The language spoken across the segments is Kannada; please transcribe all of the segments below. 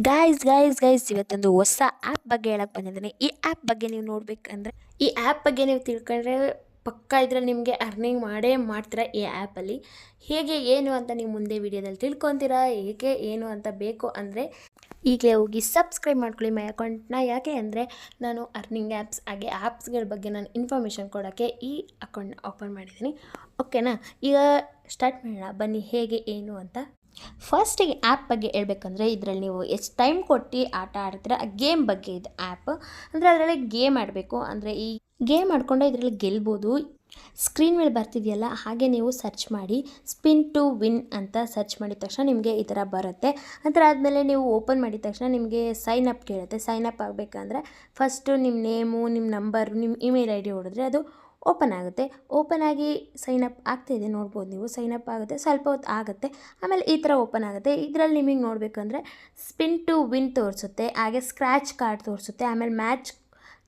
ಗೈಸ್ ಇವತ್ತೊಂದು ಹೊಸ ಆ್ಯಪ್ ಬಗ್ಗೆ ಹೇಳಕ್ಕೆ ಬಂದಿದ್ದೀನಿ. ಈ ಆ್ಯಪ್ ಬಗ್ಗೆ ನೀವು ನೋಡಬೇಕಂದ್ರೆ, ಈ ಆ್ಯಪ್ ಬಗ್ಗೆ ನೀವು ತಿಳ್ಕೊಂಡ್ರೆ ಪಕ್ಕಾ ಇದ್ರಲ್ಲಿ ನಿಮಗೆ ಅರ್ನಿಂಗ್ ಮಾಡೇ ಮಾಡ್ತೀರಾ. ಈ ಆ್ಯಪಲ್ಲಿ ಹೇಗೆ ಏನು ಅಂತ ನೀವು ಮುಂದೆ ವಿಡಿಯೋದಲ್ಲಿ ತಿಳ್ಕೊತೀರಾ. ಹೇಗೆ ಏನು ಅಂತ ಬೇಕು ಅಂದರೆ ಈಗಲೇ ಹೋಗಿ ಸಬ್ಸ್ಕ್ರೈಬ್ ಮಾಡ್ಕೊಳ್ಳಿ ಮೈ ಅಕೌಂಟ್ನ. ಯಾಕೆ ಅಂದರೆ ನಾನು ಅರ್ನಿಂಗ್ ಆ್ಯಪ್ಸ್ ಹಾಗೆ ಆ್ಯಪ್ಸ್ಗಳ ಬಗ್ಗೆ ನಾನು ಇನ್ಫಾರ್ಮೇಷನ್ ಕೊಡೋಕ್ಕೆ ಈ ಅಕೌಂಟ್ನ ಓಪನ್ ಮಾಡಿದ್ದೀನಿ. ಓಕೆನಾ, ಈಗ ಸ್ಟಾರ್ಟ್ ಮಾಡೋಣ ಬನ್ನಿ ಹೇಗೆ ಏನು ಅಂತ. ಫಸ್ಟಿಗೆ ಆ್ಯಪ್ ಬಗ್ಗೆ ಹೇಳ್ಬೇಕಂದ್ರೆ, ಇದರಲ್ಲಿ ನೀವು ಎಷ್ಟು ಟೈಮ್ ಕೊಟ್ಟು ಆಟ ಆಡ್ತೀರ ಆ ಗೇಮ್ ಬಗ್ಗೆ ಇದು ಆ್ಯಪ್. ಅಂದರೆ ಅದರಲ್ಲಿ ಗೇಮ್ ಆಡಬೇಕು. ಅಂದರೆ ಈ ಗೇಮ್ ಆಡಿಕೊಂಡೆ ಇದರಲ್ಲಿ ಗೆಲ್ಬೋದು. ಸ್ಕ್ರೀನ್ ಮೇಲೆ ಬರ್ತಿದೆಯಲ್ಲ, ಹಾಗೆ ನೀವು ಸರ್ಚ್ ಮಾಡಿ ಸ್ಪಿನ್ ಟು ವಿನ್ ಅಂತ ಸರ್ಚ್ ಮಾಡಿದ ತಕ್ಷಣ ನಿಮಗೆ ಈ ಥರ ಬರುತ್ತೆ. ನಂತರ ಆದಮೇಲೆ ನೀವು ಓಪನ್ ಮಾಡಿದ ತಕ್ಷಣ ನಿಮಗೆ ಸೈನ್ ಅಪ್ ಕೇಳುತ್ತೆ. ಸೈನ್ ಅಪ್ ಆಗಬೇಕಂದ್ರೆ ಫಸ್ಟು ನಿಮ್ಮ ನೇಮು, ನಿಮ್ಮ ನಂಬರು, ನಿಮ್ಮ ಇಮೇಲ್ ಐ ಡಿ ಹೊಡೆದ್ರೆ ಅದು ಓಪನ್ ಆಗುತ್ತೆ. ಓಪನ್ ಆಗಿ ಸೈನ್ ಅಪ್ ಆಗ್ತಾಯಿದೆ ನೋಡ್ಬೋದು ನೀವು. ಸೈನ್ ಅಪ್ ಆಗುತ್ತೆ, ಸ್ವಲ್ಪ ಹೊತ್ತು ಆಗುತ್ತೆ, ಆಮೇಲೆ ಈ ಥರ ಓಪನ್ ಆಗುತ್ತೆ. ಇದರಲ್ಲಿ ನಿಮಗೆ ನೋಡಬೇಕಂದ್ರೆ ಸ್ಪಿನ್ ಟು ವಿನ್ ತೋರಿಸುತ್ತೆ, ಹಾಗೆ ಸ್ಕ್ರ್ಯಾಚ್ ಕಾರ್ಡ್ ತೋರಿಸುತ್ತೆ, ಆಮೇಲೆ ಮ್ಯಾಚ್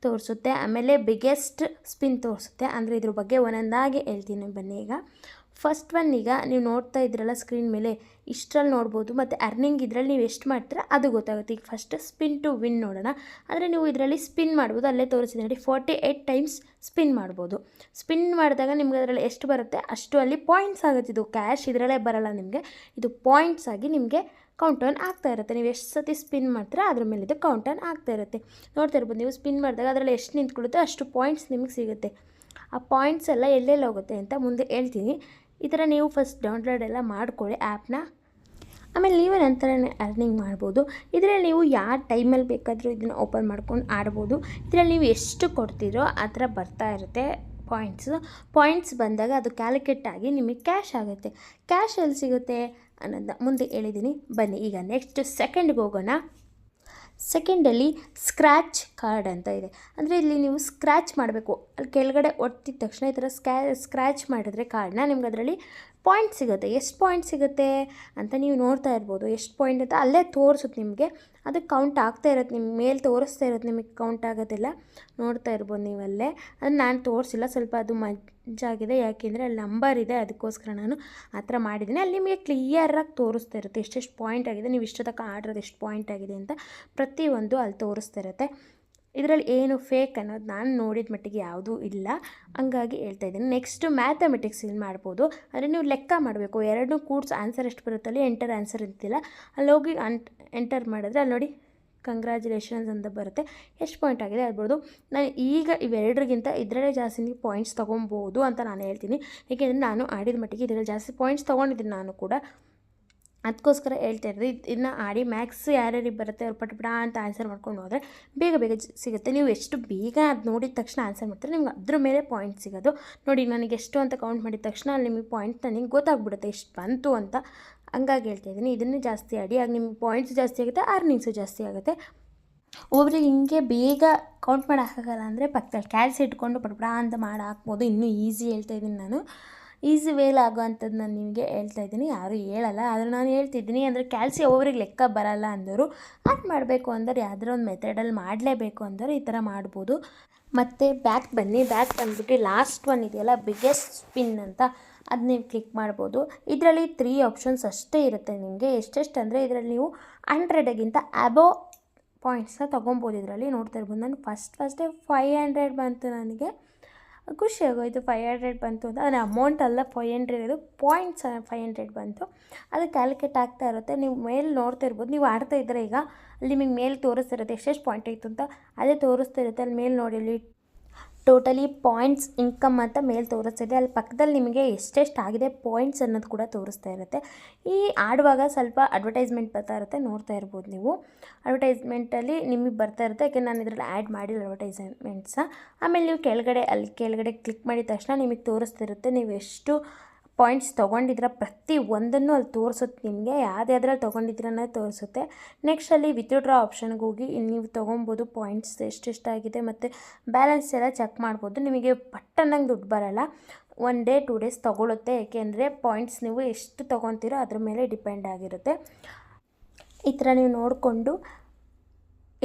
ತೋರಿಸುತ್ತೆ, ಆಮೇಲೆ ಬಿಗ್ಗೆಸ್ಟ್ ಸ್ಪಿನ್ ತೋರಿಸುತ್ತೆ. ಅಂದರೆ ಇದ್ರ ಬಗ್ಗೆ ಒಂದೊಂದಾಗಿ ಹೇಳ್ತೀನಿ ಬನ್ನಿ. ಈಗ ಫಸ್ಟ್ ಒನ್, ಈಗ ನೀವು ನೋಡ್ತಾ ಇದ್ರಲ್ಲ ಸ್ಕ್ರೀನ್ ಮೇಲೆ, ಇಷ್ಟರಲ್ಲಿ ನೋಡ್ಬೋದು. ಮತ್ತು ಅರ್ನಿಂಗ್ ಇದರಲ್ಲಿ ನೀವು ಎಷ್ಟು ಮಾಡ್ತೀರಾ ಅದು ಗೊತ್ತಾಗುತ್ತೆ. ಈಗ ಫಸ್ಟ್ ಸ್ಪಿನ್ ಟು ವಿನ್ ನೋಡೋಣ. ಅಂದರೆ ನೀವು ಇದರಲ್ಲಿ ಸ್ಪಿನ್ ಮಾಡ್ಬೋದು. ಅಲ್ಲೇ ತೋರಿಸಿದೆ ನೋಡಿ, 48 ಟೈಮ್ಸ್ ಸ್ಪಿನ್ ಮಾಡ್ಬೋದು. ಸ್ಪಿನ್ ಮಾಡಿದಾಗ ನಿಮ್ಗೆ ಅದರಲ್ಲಿ ಎಷ್ಟು ಬರುತ್ತೆ ಅಷ್ಟು ಅಲ್ಲಿ ಪಾಯಿಂಟ್ಸ್ ಆಗುತ್ತೆ. ಇದು ಕ್ಯಾಶ್ ಇದರಲ್ಲೇ ಬರೋಲ್ಲ ನಿಮಗೆ, ಇದು ಪಾಯಿಂಟ್ಸ್ ಆಗಿ ನಿಮಗೆ ಕೌಂಟ್ ಆನ್ ಆಗ್ತಾ ಇರುತ್ತೆ. ನೀವು ಎಷ್ಟು ಸತಿ ಸ್ಪಿನ್ ಮಾಡ್ತೀರಾ ಅದ್ರ ಮೇಲೆ ಇದು ಕೌಂಟ್ ಆನ್ ಆಗ್ತಾ ಇರುತ್ತೆ. ನೋಡ್ತಾ ಇರ್ಬೋದು ನೀವು, ಸ್ಪಿನ್ ಮಾಡಿದಾಗ ಅದರಲ್ಲಿ ಎಷ್ಟು ನಿಂತ್ಕೊಳ್ಳುತ್ತೆ ಅಷ್ಟು ಪಾಯಿಂಟ್ಸ್ ನಿಮಗೆ ಸಿಗುತ್ತೆ. ಆ ಪಾಯಿಂಟ್ಸ್ ಎಲ್ಲ ಎಲ್ಲೆಲ್ಲಿ ಹೋಗುತ್ತೆ ಅಂತ ಮುಂದೆ ಹೇಳ್ತೀನಿ. ಈ ಥರ ನೀವು ಫಸ್ಟ್ ಡೌನ್ಲೋಡ್ ಎಲ್ಲ ಮಾಡ್ಕೊಳ್ಳಿ ಆ್ಯಪ್ನ. ಆಮೇಲೆ ನೀವೇ ನಂತರನೇ ಅರ್ನಿಂಗ್ ಮಾಡ್ಬೋದು. ಇದರಲ್ಲಿ ನೀವು ಯಾವ ಟೈಮಲ್ಲಿ ಬೇಕಾದರೂ ಇದನ್ನು ಓಪನ್ ಮಾಡ್ಕೊಂಡು ಆಡ್ಬೋದು. ಇದರಲ್ಲಿ ನೀವು ಎಷ್ಟು ಕೊಡ್ತೀರೋ ಆ ಥರ ಬರ್ತಾ ಇರುತ್ತೆ ಪಾಯಿಂಟ್ಸ್ ಬಂದಾಗ ಅದು ಕ್ಯಾಲ್ಕುಲೇಟ್ ಆಗಿ ನಿಮಗೆ ಕ್ಯಾಶ್ ಆಗುತ್ತೆ. ಕ್ಯಾಶ್ ಎಲ್ಲಿ ಸಿಗುತ್ತೆ ಅನ್ನೋದನ್ನ ಮುಂದೆ ಹೇಳಿದ್ದೀನಿ ಬನ್ನಿ. ಈಗ ನೆಕ್ಸ್ಟ್ ಸೆಕೆಂಡ್ಗೆ ಹೋಗೋಣ. ಸೆಕೆಂಡಲ್ಲಿ ಸ್ಕ್ರ್ಯಾಚ್ ಕಾರ್ಡ್ ಅಂತ ಇದೆ. ಅಂದರೆ ಇಲ್ಲಿ ನೀವು ಸ್ಕ್ರ್ಯಾಚ್ ಮಾಡಬೇಕು. ಅಲ್ಲಿ ಕೆಳಗಡೆ ಒತ್ತಿದ ತಕ್ಷಣ ಈ ಥರ ಸ್ಕ್ರ್ಯಾಚ್ ಮಾಡಿದ್ರೆ ಕಾರ್ಡ್ನ ನಿಮ್ಗೆ ಅದರಲ್ಲಿ ಪಾಯಿಂಟ್ ಸಿಗುತ್ತೆ. ಎಷ್ಟು ಪಾಯಿಂಟ್ ಸಿಗುತ್ತೆ ಅಂತ ನೀವು ನೋಡ್ತಾ ಇರ್ಬೋದು. ಎಷ್ಟು ಪಾಯಿಂಟ್ ಅಂತ ಅಲ್ಲೇ ತೋರಿಸುತ್ತೆ ನಿಮಗೆ. ಅದು ಕೌಂಟ್ ಆಗ್ತಾ ಇರುತ್ತೆ, ನಿಮ್ಮ ಮೇಲೆ ತೋರಿಸ್ತಾ ಇರುತ್ತೆ, ನಿಮಗೆ ಕೌಂಟ್ ಆಗೋದಿಲ್ಲ. ನೋಡ್ತಾ ಇರ್ಬೋದು ನೀವಲ್ಲೇ. ಅದು ನಾನು ತೋರಿಸಿಲ್ಲ, ಸ್ವಲ್ಪ ಅದು ಮಜ್ಜಾಗಿದೆ. ಯಾಕೆಂದರೆ ಅಲ್ಲಿ ನಂಬರ್ ಇದೆ, ಅದಕ್ಕೋಸ್ಕರ ನಾನು ಆ ಥರ ಮಾಡಿದ್ದೀನಿ. ಅಲ್ಲಿ ನಿಮಗೆ ಕ್ಲಿಯರಾಗಿ ತೋರಿಸ್ತಾ ಇರುತ್ತೆ ಎಷ್ಟೆಷ್ಟು ಪಾಯಿಂಟ್ ಆಗಿದೆ, ನೀವು ಇಷ್ಟು ತನಕ ಆಡಿರೋದು ಎಷ್ಟು ಪಾಯಿಂಟ್ ಆಗಿದೆ ಅಂತ ಪ್ರತಿಯೊಂದು ಅಲ್ಲಿ ತೋರಿಸ್ತಾ ಇರುತ್ತೆ. ಇದರಲ್ಲಿ ಏನು ಫೇಕ್ ಅನ್ನೋದು ನಾನು ನೋಡಿದ ಮಟ್ಟಿಗೆ ಯಾವುದೂ ಇಲ್ಲ, ಹಂಗಾಗಿ ಹೇಳ್ತಾ ಇದ್ದೀನಿ. ನೆಕ್ಸ್ಟು ಮ್ಯಾಥಮೆಟಿಕ್ಸ್ ಇಲ್ಲಿ ಮಾಡ್ಬೋದು. ಅಂದರೆ ನೀವು ಲೆಕ್ಕ ಮಾಡಬೇಕು. ಎರಡನ್ನೂ ಕೂಡ್ಸ್ ಆನ್ಸರ್ ಎಷ್ಟು ಬರುತ್ತಲ್ಲಿ ಎಂಟರ್ ಆನ್ಸರ್ ಇರ್ತಿಲ್ಲ, ಅಲ್ಲಿ ಹೋಗಿ ಎಂಟರ್ ಮಾಡಿದ್ರೆ ಅಲ್ಲಿ ನೋಡಿ ಕಂಗ್ರ್ಯಾಚುಲೇಷನ್ಸ್ ಅಂತ ಬರುತ್ತೆ. ಎಷ್ಟು ಪಾಯಿಂಟ್ ಆಗಿದೆ ಆಗ್ಬೋದು. ನಾನು ಈಗ ಇವೆರಡರಿಗಿಂತ ಇದರಲ್ಲೇ ಜಾಸ್ತಿ ಪಾಯಿಂಟ್ಸ್ ತೊಗೊಬೋದು ಅಂತ ನಾನು ಹೇಳ್ತೀನಿ. ಏಕೆಂದರೆ ನಾನು ಆಡಿದ ಮಟ್ಟಿಗೆ ಇದರಲ್ಲಿ ಜಾಸ್ತಿ ಪಾಯಿಂಟ್ಸ್ ತೊಗೊಂಡಿದ್ದೀನಿ ನಾನು ಕೂಡ, ಅದಕ್ಕೋಸ್ಕರ ಹೇಳ್ತಾ ಇರೋದು. ಇದನ್ನ ಆಡಿ ಮ್ಯಾಕ್ಸ್ ಯಾರ್ಯಾರಿಗೆ ಬರುತ್ತೆ ಅವ್ರು ಪಟ ಅಂತ ಆನ್ಸರ್ ಮಾಡ್ಕೊಂಡು ಹೋದರೆ ಬೇಗ ಸಿಗುತ್ತೆ. ನೀವು ಎಷ್ಟು ಬೇಗ ಅದು ನೋಡಿದ ತಕ್ಷಣ ಆನ್ಸರ್ ಮಾಡ್ತಾರೆ ನಿಮ್ಗೆ ಅದ್ರ ಮೇಲೆ ಪಾಯಿಂಟ್ ಸಿಗೋದು. ನೋಡಿ, ನನಗೆ ಎಷ್ಟು ಅಂತ ಕೌಂಟ್ ಮಾಡಿದ ತಕ್ಷಣ ಅಲ್ಲಿ ನಿಮಗೆ ಪಾಯಿಂಟ್ ನನಗೆ ಗೊತ್ತಾಗ್ಬಿಡುತ್ತೆ ಎಷ್ಟು ಬಂತು ಅಂತ. ಹಂಗಾಗಿ ಹೇಳ್ತಾ ಇದ್ದೀನಿ, ಇದನ್ನೇ ಜಾಸ್ತಿ ಆಡಿ, ಆಗ ನಿಮ್ಗೆ ಪಾಯಿಂಟ್ಸ್ ಜಾಸ್ತಿ ಆಗುತ್ತೆ, ಅರ್ನಿಂಗ್ಸು ಜಾಸ್ತಿ ಆಗುತ್ತೆ. ಒಬ್ಬರಿಗೆ ಹಿಂಗೆ ಬೇಗ ಕೌಂಟ್ ಮಾಡಿ ಹಾಕೋಲ್ಲ ಅಂದರೆ ಪಕ್ಕದಲ್ಲಿ ಕ್ಯಾಲ್ಸಿ ಇಟ್ಕೊಂಡು ಪಟ ಅಂತ ಮಾಡಿ ಹಾಕ್ಬೋದು. ಇನ್ನೂ ಈಸಿ ಹೇಳ್ತಾ ಇದ್ದೀನಿ ನಾನು, ಈಸಿ ವೇಲ್ ಆಗೋ ಅಂಥದ್ದು ನಾನು ನಿಮಗೆ ಹೇಳ್ತಾ ಇದ್ದೀನಿ. ಯಾರೂ ಹೇಳಲ್ಲ, ಆದರೆ ನಾನು ಹೇಳ್ತಿದ್ದೀನಿ. ಅಂದರೆ ಕ್ಯಾಲ್ಸಿ ಒಬ್ಬರಿಗೆ ಲೆಕ್ಕ ಬರಲ್ಲ ಅಂದವರು ಅದು ಮಾಡಬೇಕು ಅಂದರೆ ಯಾವುದೋ ಒಂದು ಮೆಥಡಲ್ಲಿ ಮಾಡಲೇಬೇಕು ಅಂದರೆ ಈ ಥರ ಮಾಡ್ಬೋದು. ಮತ್ತು ಬ್ಯಾಕ್ ಬನ್ನಿ. ಬ್ಯಾಕ್ ಬಂದ್ಬಿಟ್ಟು ಲಾಸ್ಟ್ ಒನ್ ಇದೆಯಲ್ಲ ಬಿಗ್ಗೆಸ್ಟ್ ಸ್ಪಿನ್ ಅಂತ, ಅದು ನೀವು ಕ್ಲಿಕ್ ಮಾಡ್ಬೋದು. ಇದರಲ್ಲಿ 3 ಆಪ್ಷನ್ಸ್ ಅಷ್ಟೇ ಇರುತ್ತೆ ನಿಮಗೆ. ಎಷ್ಟೆಷ್ಟು ಅಂದರೆ ಇದರಲ್ಲಿ ನೀವು 100ಗಿಂತ ಅಬೋವ್ ಪಾಯಿಂಟ್ಸ್ನ ತೊಗೊಬೋದು. ಇದರಲ್ಲಿ ನೋಡ್ತಾ ಇರ್ಬೋದು. ನಾನು ಫಸ್ಟೇ 500 ಬಂತು, ನನಗೆ ಖುಷಿ ಆಗೋಯಿತು. 500 ಬಂತು ಅಂತ. ಅದರ ಅಮೌಂಟ್ ಅಲ್ಲ 500, ಇದು ಪಾಯಿಂಟ್ಸ್ 500 ಬಂತು. ಅದು ಕ್ಯಾಲ್ಕುಲೇಟ್ ಆಗ್ತಾ ಇರುತ್ತೆ. ನೀವು ಮೇಲೆ ನೋಡ್ತಾ ಇರ್ಬೋದು. ನೀವು ಆಡ್ತಾ ಇದ್ದರೆ ಈಗ ಅಲ್ಲಿ ನಿಮಗೆ ಮೇಲೆ ತೋರಿಸ್ತಾ ಇರುತ್ತೆ ಎಷ್ಟೆಷ್ಟು ಪಾಯಿಂಟ್ ಆಯಿತು ಅಂತ. ಅದೇ ತೋರಿಸ್ತಾ ಇರುತ್ತೆ ಅಲ್ಲಿ ಮೇಲೆ ನೋಡಿ, ಅಲ್ಲಿ ಟೋಟಲಿ ಪಾಯಿಂಟ್ಸ್ ಇನ್ಕಮ್ ಅಂತ ಮೇಲೆ ತೋರಿಸ್ತಿದೆ. ಅಲ್ಲಿ ಪಕ್ಕದಲ್ಲಿ ನಿಮಗೆ ಎಷ್ಟೆಷ್ಟು ಆಗಿದೆ ಪಾಯಿಂಟ್ಸ್ ಅನ್ನೋದು ಕೂಡ ತೋರಿಸ್ತಾ ಇರುತ್ತೆ. ಈ ಆಡುವಾಗ ಸ್ವಲ್ಪ ಅಡ್ವರ್ಟೈಸ್ಮೆಂಟ್ ಬರ್ತಾ ಇರುತ್ತೆ, ನೋಡ್ತಾ ಇರ್ಬೋದು ನೀವು. ಅಡ್ವರ್ಟೈಸ್ಮೆಂಟಲ್ಲಿ ನಿಮಗೆ ಬರ್ತಾ ಇರುತ್ತೆ, ಯಾಕೆ ನಾನು ಇದರಲ್ಲಿ ಆ್ಯಡ್ ಮಾಡಿಲ್ಲ ಅಡ್ವರ್ಟೈಸ್ಮೆಂಟ್ಸ. ಆಮೇಲೆ ನೀವು ಕೆಳಗಡೆ ಕ್ಲಿಕ್ ಮಾಡಿದ ತಕ್ಷಣ ನಿಮಗೆ ತೋರಿಸ್ತಿರುತ್ತೆ ನೀವು ಎಷ್ಟು ಪಾಯಿಂಟ್ಸ್ ತೊಗೊಂಡಿದ್ದೀರ ಪ್ರತಿ ಒಂದನ್ನು ಅಲ್ಲಿ ತೋರಿಸುತ್ತೆ ನಿಮಗೆ. ಯಾವ್ದ್ಯಾವ್ದ್ರಲ್ಲಿ ತೊಗೊಂಡಿದ್ದೀರ ಅನ್ನೋದು ತೋರಿಸುತ್ತೆ. ನೆಕ್ಸ್ಟ್ ಅಲ್ಲಿ ವಿತ್ಡ್ರಾ ಆಪ್ಷನ್ಗೆ ಹೋಗಿ ನೀವು ತೊಗೊಬೋದು ಪಾಯಿಂಟ್ಸ್ ಎಷ್ಟೆಷ್ಟಾಗಿದೆ ಮತ್ತು ಬ್ಯಾಲೆನ್ಸ್ ಎಲ್ಲ ಚೆಕ್ ಮಾಡ್ಬೋದು. ನಿಮಗೆ ಪಟ್ಟನ್ನಂಗೆ ದುಡ್ಡು ಬರೋಲ್ಲ, 1 ಡೇ 2 ಡೇಸ್ ತೊಗೊಳುತ್ತೆ. ಏಕೆಂದರೆ ಪಾಯಿಂಟ್ಸ್ ನೀವು ಎಷ್ಟು ತೊಗೊತೀರೋ ಅದ್ರ ಮೇಲೆ ಡಿಪೆಂಡ್ ಆಗಿರುತ್ತೆ. ಈ ಥರ ನೀವು ನೋಡಿಕೊಂಡು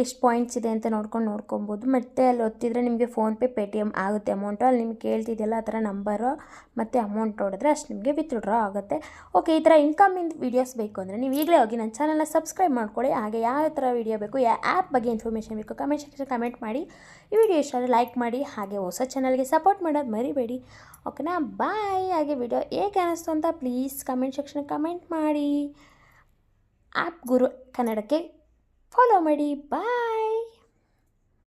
ಎಷ್ಟು ಪಾಯಿಂಟ್ಸ್ ಇದೆ ಅಂತ ನೋಡ್ಕೊಬೋದು. ಮತ್ತು ಅಲ್ಲಿ ಒತ್ತಿದರೆ ನಿಮಗೆ ಫೋನ್ಪೇ ಪೇಟಿಎಮ್ ಆಗುತ್ತೆ ಅಮೌಂಟು. ಅಲ್ಲಿ ನಿಮ್ಗೆ ಕೇಳ್ತಿದೆಯಲ್ಲ ಆ ಥರ ನಂಬರು ಮತ್ತು ಅಮೌಂಟ್ ನೋಡಿದ್ರೆ ಅಷ್ಟು ನಿಮಗೆ ವಿತ್ಡ್ರಾ ಆಗುತ್ತೆ. ಓಕೆ, ಈ ಥರ ಇನ್ಕಮಿಂಗ್ ವೀಡಿಯೋಸ್ ಬೇಕು ಅಂದರೆ ನೀವು ಈಗಲೇ ಹೋಗಿ ನನ್ನ ಚಾನಲ್ನ ಸಬ್ಸ್ಕ್ರೈಬ್ ಮಾಡ್ಕೊಳ್ಳಿ. ಹಾಗೆ ಯಾವ ಥರ ವೀಡಿಯೋ ಬೇಕು, ಯಾವ ಆ್ಯಪ್ ಬಗ್ಗೆ ಇನ್ಫಾರ್ಮೇಷನ್ ಬೇಕು ಕಮೆಂಟ್ ಸೆಕ್ಷನ್ ಕಮೆಂಟ್ ಮಾಡಿ. ಈ ವಿಡಿಯೋ ಇಷ್ಟ ಆದರೆ ಲೈಕ್ ಮಾಡಿ, ಹಾಗೆ ಹೊಸ ಚಾನಲ್ಗೆ ಸಪೋರ್ಟ್ ಮಾಡೋದು ಮರಿಬೇಡಿ. ಓಕೆನಾ, ಬಾಯ್. ಹಾಗೆ ವಿಡಿಯೋ ಹೇಗೆ ಅನ್ನಿಸ್ತು ಅಂತ ಪ್ಲೀಸ್ ಕಮೆಂಟ್ ಸೆಕ್ಷನ್ ಕಮೆಂಟ್ ಮಾಡಿ. ಆ್ಯಪ್ ಗುರು ಕನ್ನಡಕ್ಕೆ ಫಾಲೋ ಮಾಡಿ. ಬಾಯ್.